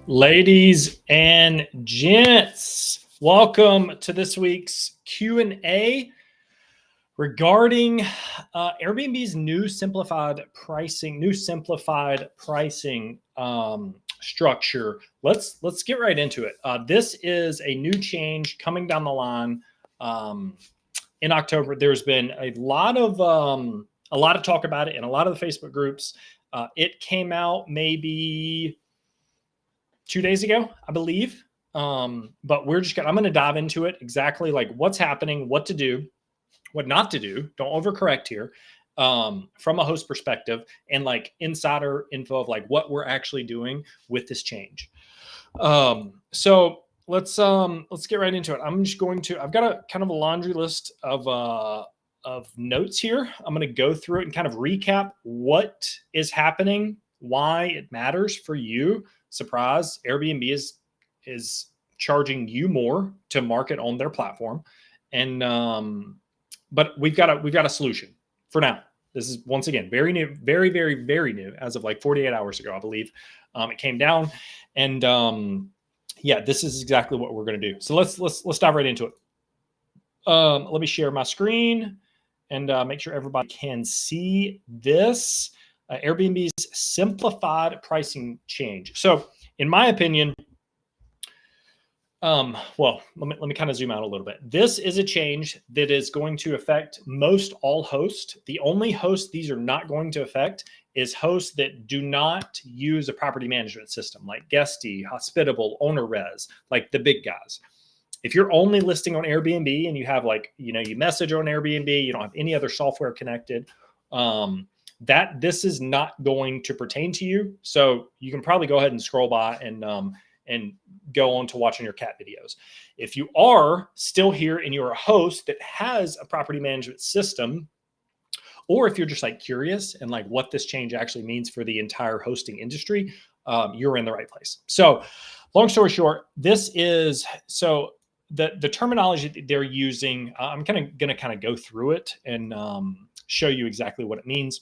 Ladies and gents, welcome to this week's Q&A regarding Airbnb's new simplified pricing structure. Let's get right into it. This is a new change coming down the line in October. There's been a lot of talk about it in a lot of the Facebook groups. It came out maybe 2 days ago, I believe. But I'm going to dive into it exactly, like what's happening, what to do, what not to do. Don't overcorrect here, from a host perspective, and like insider info of like what we're actually doing with this change. So let's get right into it. I've got a kind of a laundry list of notes here. I'm going to go through it and kind of recap what is happening, why it matters for you. Surprise, Airbnb is charging you more to market on their platform. And but we've got a solution for now. This is, once again, very new, very, very, very new, as of like 48 hours ago, I believe. It came down, and yeah, this is exactly what we're going to do. So let's dive right into it. Let me share my screen and make sure everybody can see this. Airbnb's simplified pricing change. So in my opinion, well, let me kind of zoom out a little bit. This is a change that is going to affect most all hosts. The only host these are not going to affect is hosts that do not use a property management system like Guesty, Hospitable, OwnerRez, like the big guys. If you're only listing on Airbnb and you have you message on Airbnb, you don't have any other software connected, this is not going to pertain to you. So you can probably go ahead and scroll by and go on to watching your cat videos. If you are still here and you're a host that has a property management system, or if you're just like curious and like what this change actually means for the entire hosting industry, you're in the right place. So long story short, the terminology that they're using, I'm going to go through it and show you exactly what it means.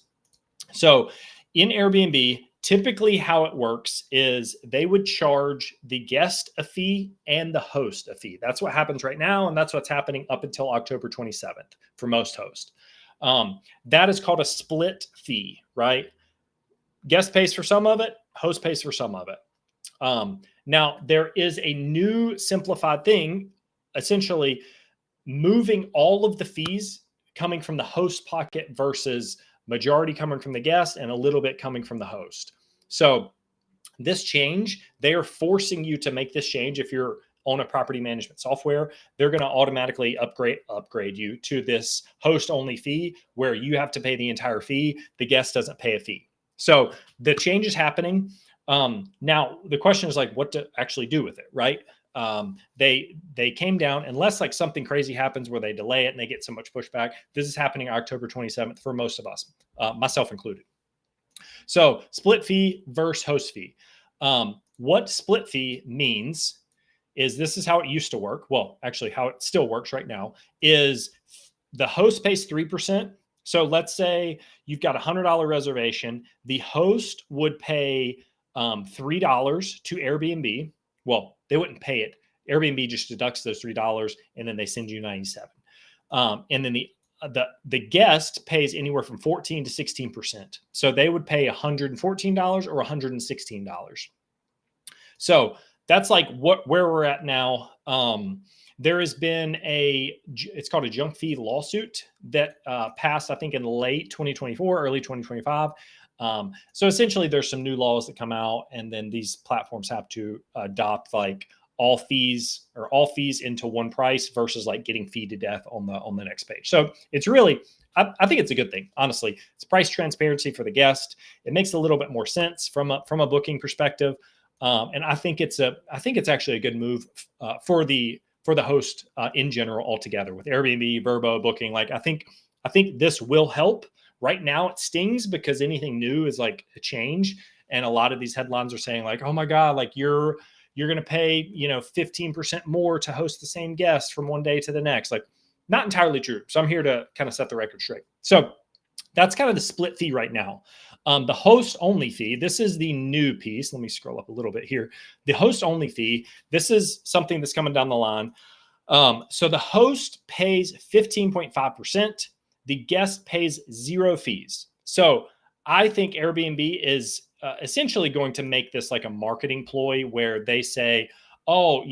So in Airbnb, typically how it works is they would charge the guest a fee and the host a fee. That's what happens right now, and that's what's happening up until October 27th for most hosts. That is called a split fee, right? Guest pays for some of it, host pays for some of it. Now, there is a new simplified thing, essentially moving all of the fees coming from the host pocket versus majority coming from the guest and a little bit coming from the host. So this change, they are forcing you to make this change. If you're on a property management software, they're going to automatically upgrade you to this host only fee where you have to pay the entire fee. The guest doesn't pay a fee. So the change is happening. Now the question is like what to actually do with it, right? They came down, unless like something crazy happens where they delay it and they get so much pushback. This is happening October 27th for most of us, myself included. So split fee versus host fee. What split fee means is this is how it used to work. Well, actually how it still works right now is the host pays 3%. So let's say you've got $100 reservation. The host would pay $3 to Airbnb. Well, they wouldn't pay it. Airbnb just deducts those $3 and then they send you $97. And then the guest pays anywhere from 14 to 16%. So they would pay $114 or $116. So that's like where we're at now. There has been it's called a junk fee lawsuit that passed, I think, in late 2024, early 2025. So essentially there's some new laws that come out, and then these platforms have to adopt like all fees into one price versus like getting feed to death on the next page. So it's really, I think it's a good thing. Honestly, it's price transparency for the guest. It makes a little bit more sense from a booking perspective. And I think it's actually a good move for the host in general altogether with Airbnb, Vrbo, Booking. Like I think this will help. Right now it stings because anything new is like a change. And a lot of these headlines are saying like, oh my God, like you're going to pay, 15% more to host the same guest from one day to the next. Like not entirely true. So I'm here to kind of set the record straight. So that's kind of the split fee right now. The host only fee, this is the new piece. Let me scroll up a little bit here. The host only fee, this is something that's coming down the line. So the host pays 15.5%. The guest pays 0 fees. So I think Airbnb is essentially going to make this like a marketing ploy where they say, oh,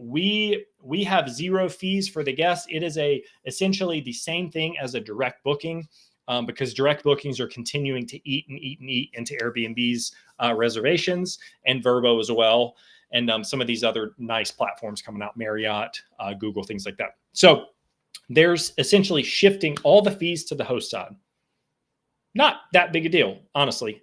we have 0 fees for the guests. It is essentially the same thing as a direct booking, because direct bookings are continuing to eat and eat and eat into Airbnb's reservations, and Vrbo as well, and some of these other nice platforms coming out, Marriott, Google, things like that. So there's essentially shifting all the fees to the host side. Not that big a deal, honestly.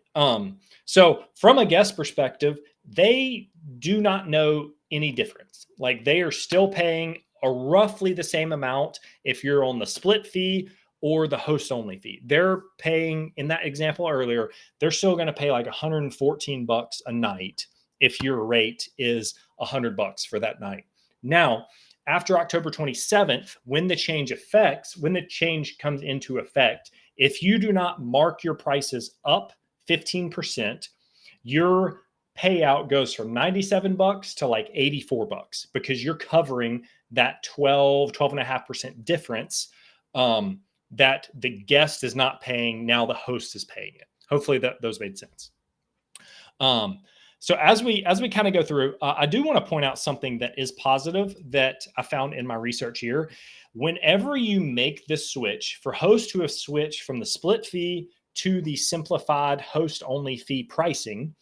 So from a guest perspective, they do not know any difference. Like, they are still paying roughly the same amount if you're on the split fee or the host only fee. They're paying, in that example earlier, they're still going to pay like $114 a night if your rate is $100 for that night. Now, after October 27th, when the change comes into effect, if you do not mark your prices up 15%, your payout goes from $97 to like $84, because you're covering that 12.5% difference that the guest is not paying. Now the host is paying it. Hopefully those made sense. So as we kind of go through, I do want to point out something that is positive that I found in my research here. Whenever you make this switch, for hosts who have switched from the split fee to the simplified host only fee pricing,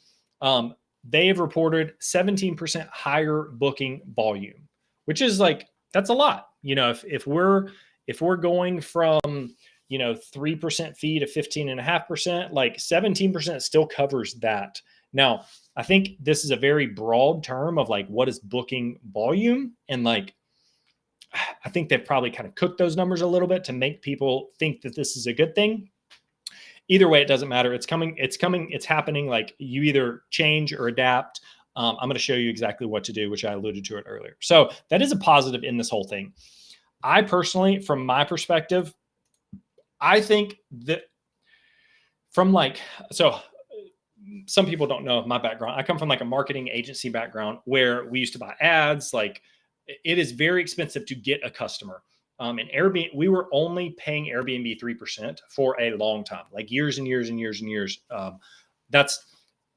they have reported 17% higher booking volume, which is like, that's a lot. If we're going from 3% fee to 15.5%, like 17% still covers that. Now, I think this is a very broad term of like, what is booking volume? And like, I think they've probably kind of cooked those numbers a little bit to make people think that this is a good thing. Either way, it doesn't matter. It's coming, it's happening. Like, you either change or adapt. I'm going to show you exactly what to do, which I alluded to it earlier. So that is a positive in this whole thing. I personally, from my perspective, I think that some people don't know my background. I come from like a marketing agency background where we used to buy ads. Like, it is very expensive to get a customer. And Airbnb, we were only paying Airbnb 3% for a long time, like years and years and years and years. That's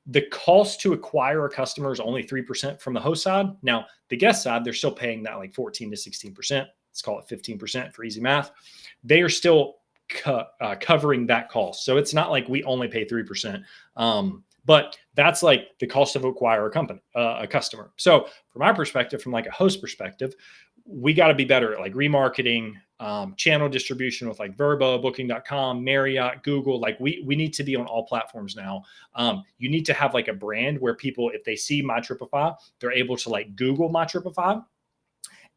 the cost to acquire a customer is only 3% from the host side. Now, the guest side, they're still paying that like 14 to 16%. Let's call it 15% for easy math. They are still covering that cost. So it's not like we only pay 3%. But that's like the cost of acquire a customer. So from my perspective, from like a host perspective, we got to be better at like remarketing, channel distribution with like Vrbo, Booking.com, Marriott, Google. Like, we need to be on all platforms now. You need to have like a brand where people, if they see My Tripify, they're able to like Google My Tripify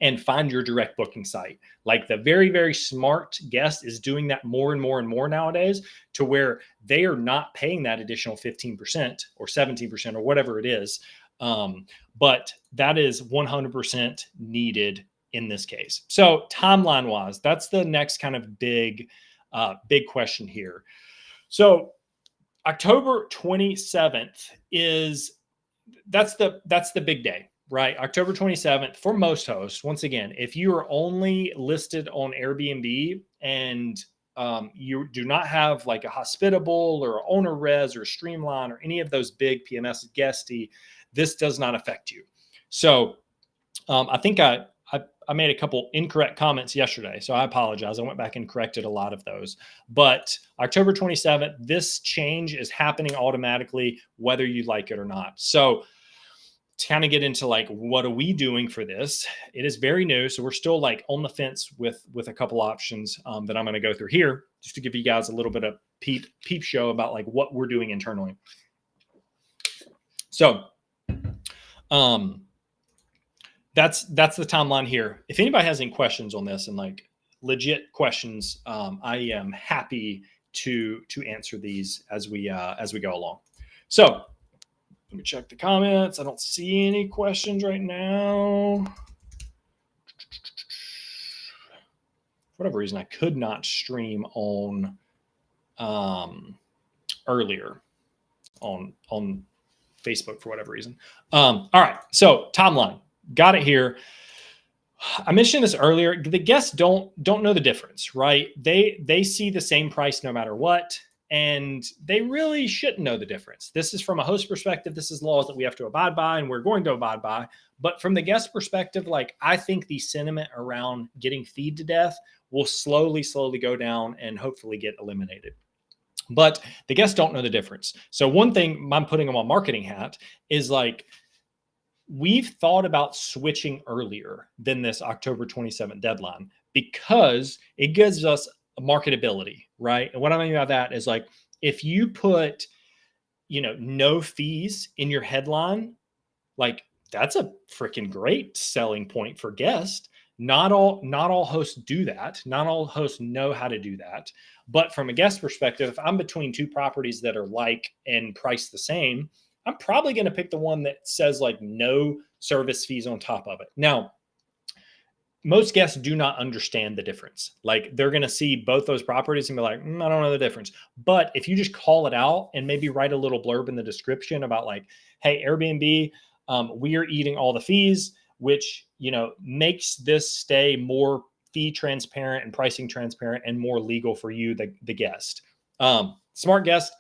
and find your direct booking site. Like, the very, very smart guest is doing that more and more and more nowadays, to where they are not paying that additional 15% or 17% or whatever it is. But that is 100% needed in this case. So timeline wise, that's the next kind of big question here. So October 27th that's the big day. Right. October 27th for most hosts. Once again, if you are only listed on Airbnb and you do not have like a Hospitable or Owner Res or Streamline or any of those big PMS guesty, this does not affect you. So I think I made a couple incorrect comments yesterday, so I apologize. I went back and corrected a lot of those. But October 27th, this change is happening automatically, whether you like it or not. So to kind of get into like, what are we doing for this? It is very new. So we're still like on the fence with a couple options that I'm going to go through here, just to give you guys a little bit of peep show about like what we're doing internally. So that's the timeline here. If anybody has any questions on this, and like legit questions, I am happy to answer these as we go along. So let me check the comments. I don't see any questions right now. For whatever reason, I could not stream on earlier on Facebook for whatever reason. All right. So timeline, got it here. I mentioned this earlier. The guests don't know the difference, right? They see the same price no matter what, and they really shouldn't know the difference. This is from a host perspective. This is laws that we have to abide by, and we're going to abide by. But from the guest perspective, like, I think the sentiment around getting feed to death will slowly go down and hopefully get eliminated. But the guests don't know the difference. So one thing I'm putting on my marketing hat is like, we've thought about switching earlier than this October 27th deadline because it gives us marketability, right? And what I mean by that is, like, if you put, no fees in your headline, like, that's a freaking great selling point for guests. Not all hosts do that. Not all hosts know how to do that. But from a guest perspective, if I'm between two properties that are like and priced the same, I'm probably going to pick the one that says like no service fees on top of it. Now, most guests do not understand the difference. Like, they're going to see both those properties and be like, I don't know the difference. But if you just call it out and maybe write a little blurb in the description about like, hey, Airbnb, we are eating all the fees, which, makes this stay more fee transparent and pricing transparent and more legal for you, the guest. Smart guest,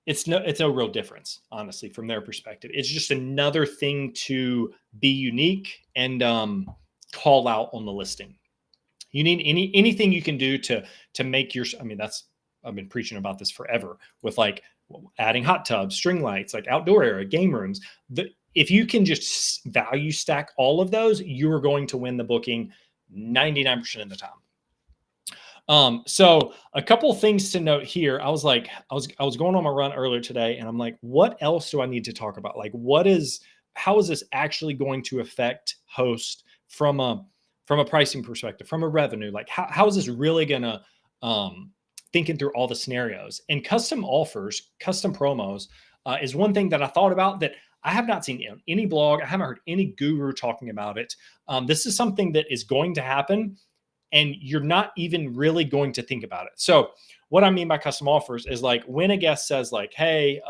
it's no real difference, honestly, from their perspective. It's just another thing to be unique and call out on the listing. You need anything you can do to make your, I've been preaching about this forever with like adding hot tubs, string lights, like outdoor area, game rooms. If you can just value stack all of those, you're going to win the booking 99% of the time. So a couple of things to note here. I was going on my run earlier today, and I'm like, what else do I need to talk about? Like, how is this actually going to affect host from a pricing perspective, from a revenue? Like, how is this really going to, thinking through all the scenarios? And custom offers, custom promos is one thing that I thought about that I have not seen in any blog. I haven't heard any guru talking about it. This is something that is going to happen, and you're not even really going to think about it. So what I mean by custom offers is like, when a guest says like, hey,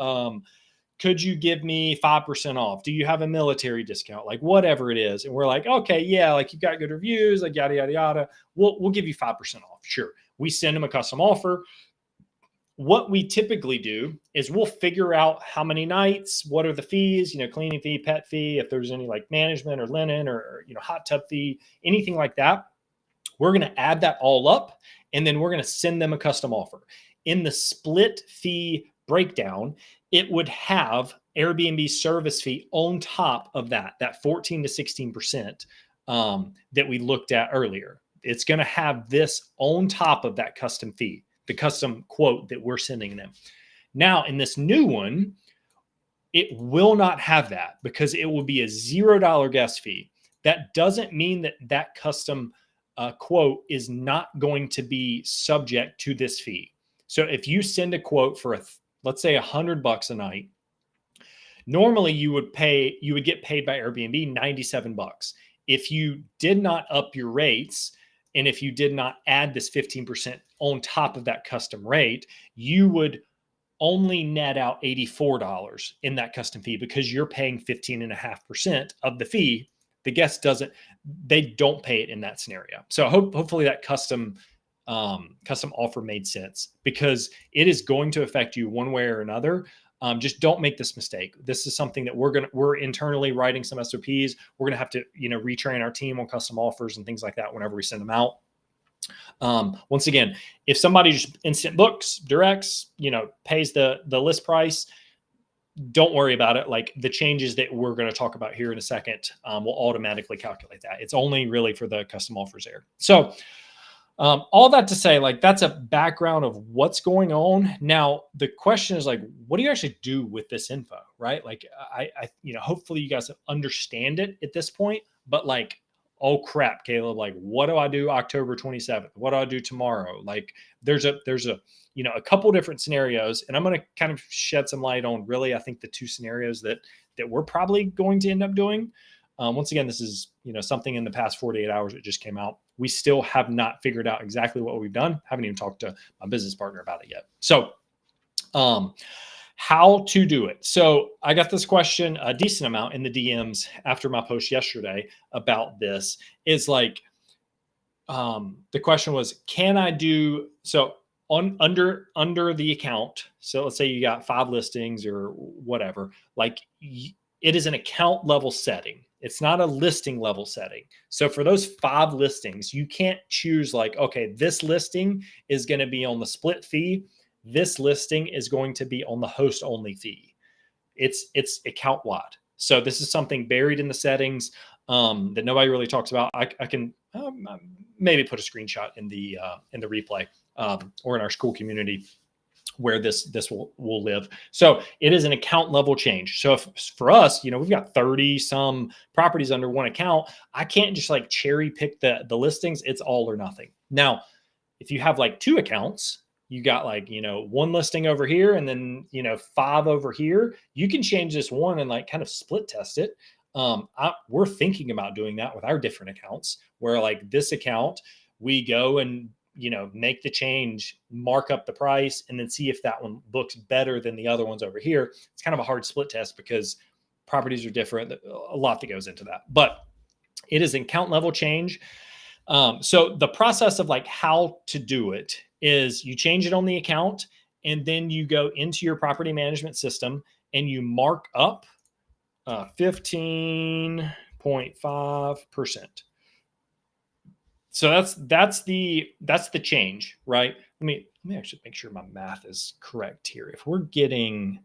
could you give me 5% off? Do you have a military discount? Like, whatever it is. And we're like, okay, yeah, like, you got good reviews, like yada, yada, yada. We'll give you 5% off. Sure. We send them a custom offer. What we typically do is we'll figure out how many nights, what are the fees, cleaning fee, pet fee, if there's any like management or linen or hot tub fee, anything like that. We're going to add that all up, and then we're going to send them a custom offer. In the split fee breakdown, it would have Airbnb service fee on top of that 14 to 16% that we looked at earlier. It's going to have this on top of that custom fee, the custom quote that we're sending them. Now, in this new one, it will not have that because it will be a $0 guest fee. That doesn't mean that custom quote is not going to be subject to this fee. So if you send a quote for let's say $100 a night, normally you would get paid by Airbnb $97. If you did not up your rates, and if you did not add this 15% on top of that custom rate, you would only net out $84 in that custom fee because you're paying 15.5% of the fee. The guest don't pay it in that scenario. So hopefully that custom offer made sense, because it is going to affect you one way or another. Just don't make this mistake. This is something that we're internally writing some SOPs. We're going to have to, retrain our team on custom offers and things like that whenever we send them out. Once again, if somebody just instant books, directs, pays the list price, don't worry about it. Like, the changes that we're going to talk about here in a second will automatically calculate that. It's only really for the custom offers there. So all that to say, like, that's a background of what's going on. Now, the question is like, what do you actually do with this info, right? Like, I hopefully you guys understand it at this point, but like, oh crap, Caleb, like, what do I do October 27th? What do I do tomorrow? Like, there's a couple different scenarios, and I'm going to kind of shed some light on really, I think, the two scenarios that we're probably going to end up doing. Once again, this is, something in the past 48 hours that just came out. We still have not figured out exactly what we've done. Haven't even talked to my business partner about it yet. So Um, how to do it. So I got this question a decent amount in the DMs after my post yesterday about this. Is like, the question was, can I do so on under the account? So let's say you got 5 listings or whatever. Like it is an account level setting. It's not a listing level setting. So for those 5 listings, you can't choose like, okay, this listing is going to be on the split fee. This listing is going to be on the host only fee. It's account wide. So this is something buried in the settings that nobody really talks about. I can maybe put a screenshot in the replay or in our school community where this will live. So it is an account level change. So if for us, we've got 30 some properties under one account, I can't just like cherry pick the listings. It's all or nothing. Now, if you have like 2 accounts, you got like, 1 listing over here and then, 5 over here, you can change this one and like kind of split test it. We're thinking about doing that with our different accounts where like this account, we go and, make the change, mark up the price, and then see if that one looks better than the other ones over here. It's kind of a hard split test because properties are different. A lot that goes into that, but it is an account level change. So the process of like how to do it is you change it on the account and then you go into your property management system and you mark up 15.5%. So that's the change, right? Let me actually make sure my math is correct here. If we're going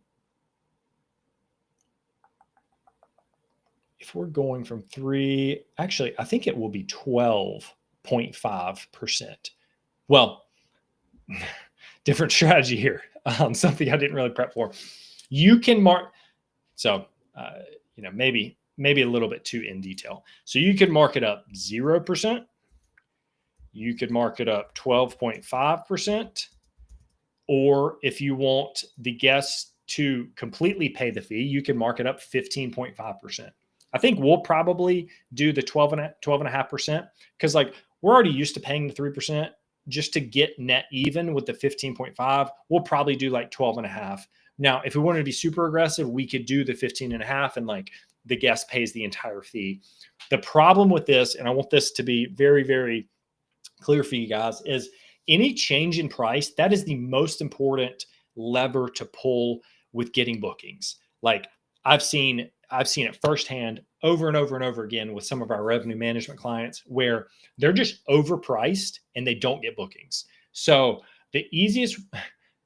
from 3, actually, I think it will be 12.5%. Well, different strategy here. Something I didn't really prep for. You can mark, so, maybe a little bit too in detail. So you could mark it up 0%. You could mark it up 12.5%. Or if you want the guests to completely pay the fee, you can mark it up 15.5%. I think we'll probably do the 12.5% because like we're already used to paying the 3% just to get net even with the 15.5. We'll probably do like 12.5. Now, if we wanted to be super aggressive, we could do the 15.5 and like the guest pays the entire fee. The problem with this, and I want this to be very, very clear for you guys, is any change in price, that is the most important lever to pull with getting bookings. Like I've seen it firsthand over and over and over again with some of our revenue management clients where they're just overpriced and they don't get bookings. So the easiest,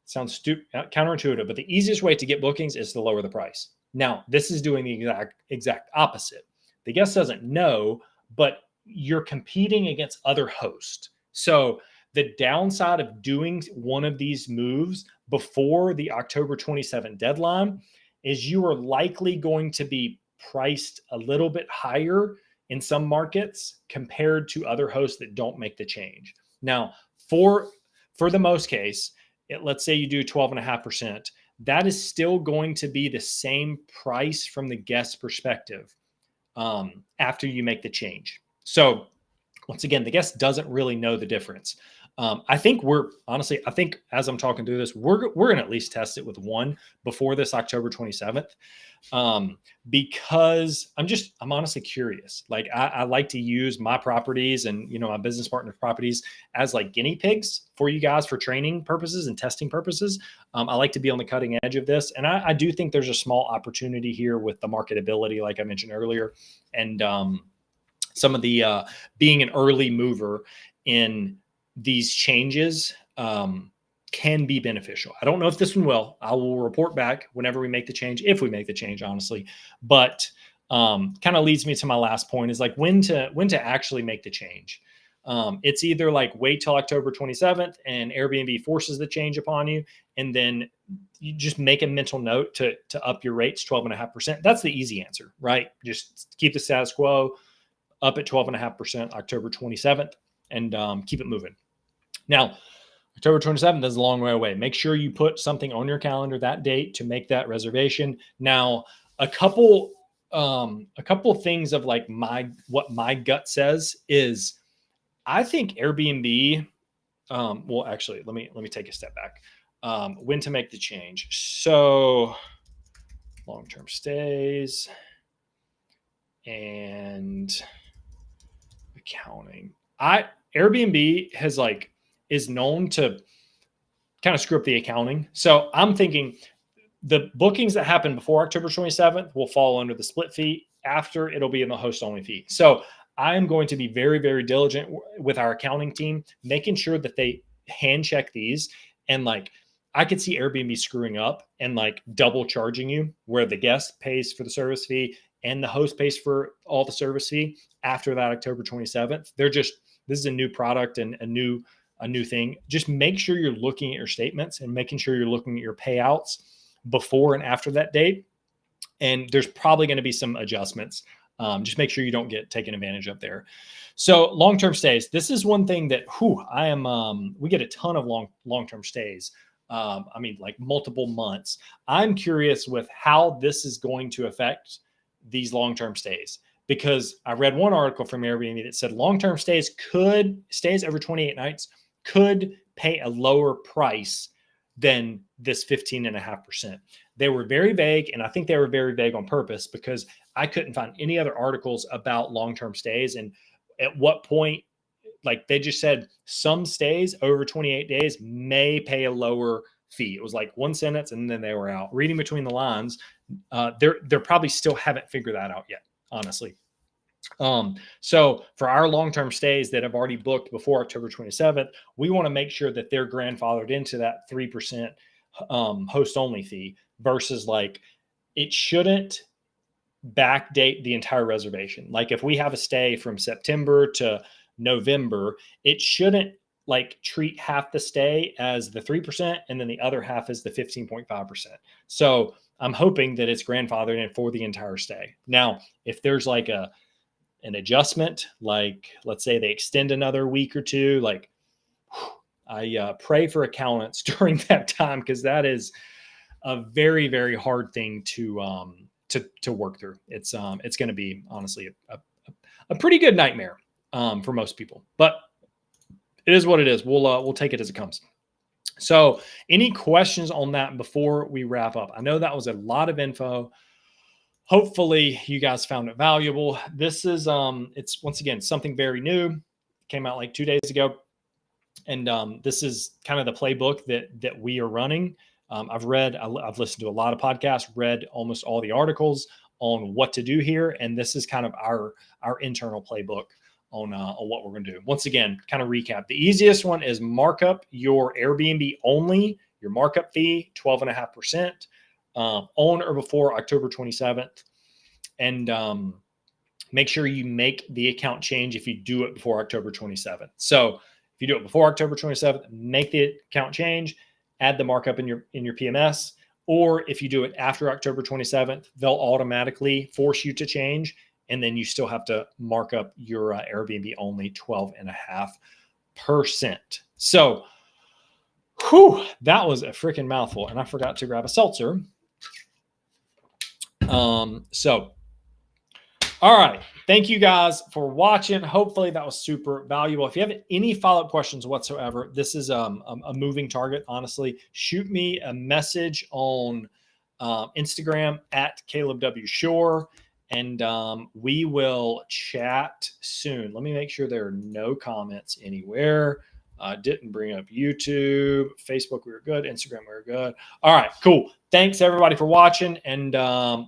sounds stupid, counterintuitive, but the easiest way to get bookings is to lower the price. Now, this is doing the exact opposite. The guest doesn't know, but you're competing against other hosts. So the downside of doing one of these moves before the October 27th deadline is you are likely going to be priced a little bit higher in some markets compared to other hosts that don't make the change. Now, for the most case, let's say you do 12.5%, that is still going to be the same price from the guest perspective after you make the change. So once again, the guest doesn't really know the difference. I think as I'm talking through this, we're going to at least test it with one before this October 27th. Because I'm honestly curious. Like I like to use my properties and, my business partner properties as like guinea pigs for you guys for training purposes and testing purposes. I like to be on the cutting edge of this. And I do think there's a small opportunity here with the marketability, like I mentioned earlier. And, some of the being an early mover in these changes can be beneficial. I don't know if this one will. I will report back whenever we make the change, if we make the change, honestly. But kind of leads me to my last point is like when to actually make the change. It's either like wait till October 27th and Airbnb forces the change upon you, and then you just make a mental note to up your rates 12.5%. That's the easy answer, right? Just keep the status quo up at 12.5% October 27th and keep it moving. Now, October 27th is a long way away. Make sure you put something on your calendar that date to make that reservation. Now, a couple things of like what my gut says is I think Airbnb, well, actually, let me take a step back. when to make the change. So long-term stays and accounting. Airbnb is known to kind of screw up the accounting. So I'm thinking the bookings that happen before October 27th will fall under the split fee. After, it'll be in the host only fee. So I am going to be very, very diligent with our accounting team, making sure that they hand check these. And I could see Airbnb screwing up and double charging you, where the guest pays for the service fee and the host pays for all the service fee after that October 27th. This is a new product and a new thing. Just make sure you're looking at your statements and making sure you're looking at your payouts before and after that date. And there's probably going to be some adjustments. Just make sure you don't get taken advantage of there. So long-term stays. This is one thing that we get a ton of long-term stays. Multiple months. I'm curious with how this is going to affect these long-term stays, because I read one article from Airbnb that said long-term stays over 28 nights could pay a lower price than this 15.5%. They were very vague, and I think they were very vague on purpose, because I couldn't find any other articles about long-term stays and at what point. They just said some stays over 28 days may pay a lower fee. It was one sentence and then they were out. Reading between the lines, they're probably still haven't figured that out yet, honestly. So for our long-term stays that have already booked before October 27th, we want to make sure that they're grandfathered into that 3% host only fee, versus it shouldn't backdate the entire reservation. If we have a stay from September to November, it shouldn't treat half the stay as the 3% and then the other half is the 15.5%. So I'm hoping that it's grandfathered in for the entire stay. Now, if there's an adjustment, let's say they extend another week or two, I pray for accountants during that time, because that is a very, very hard thing to work through. It's going to be honestly a pretty good nightmare for most people, but it is what it is. We'll take it as it comes. So any questions on that before we wrap up? I know that was a lot of info. Hopefully you guys found it valuable. This is, it's once again, something very new. Came out 2 days ago. And this is kind of the playbook that we are running. I've listened to a lot of podcasts, read almost all the articles on what to do here. And this is kind of our internal playbook on what we're going to do. Once again, kind of recap. The easiest one is mark up your Airbnb only, your markup fee, 12.5%, on or before October 27th. And make sure you make the account change if you do it before October 27th. So if you do it before October 27th, make the account change, add the markup in your PMS. Or if you do it after October 27th, they'll automatically force you to change. And then you still have to mark up your Airbnb only 12.5%. So, that was a freaking mouthful. And I forgot to grab a seltzer. All right. Thank you guys for watching. Hopefully that was super valuable. If you have any follow-up questions whatsoever, this is a moving target, honestly. Shoot me a message on Instagram at Caleb W. Shore, and we will chat soon. Let me make sure there are no comments anywhere. Didn't bring up YouTube, Facebook, we were good. Instagram, we were good. All right, cool. Thanks everybody for watching, and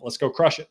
let's go crush it.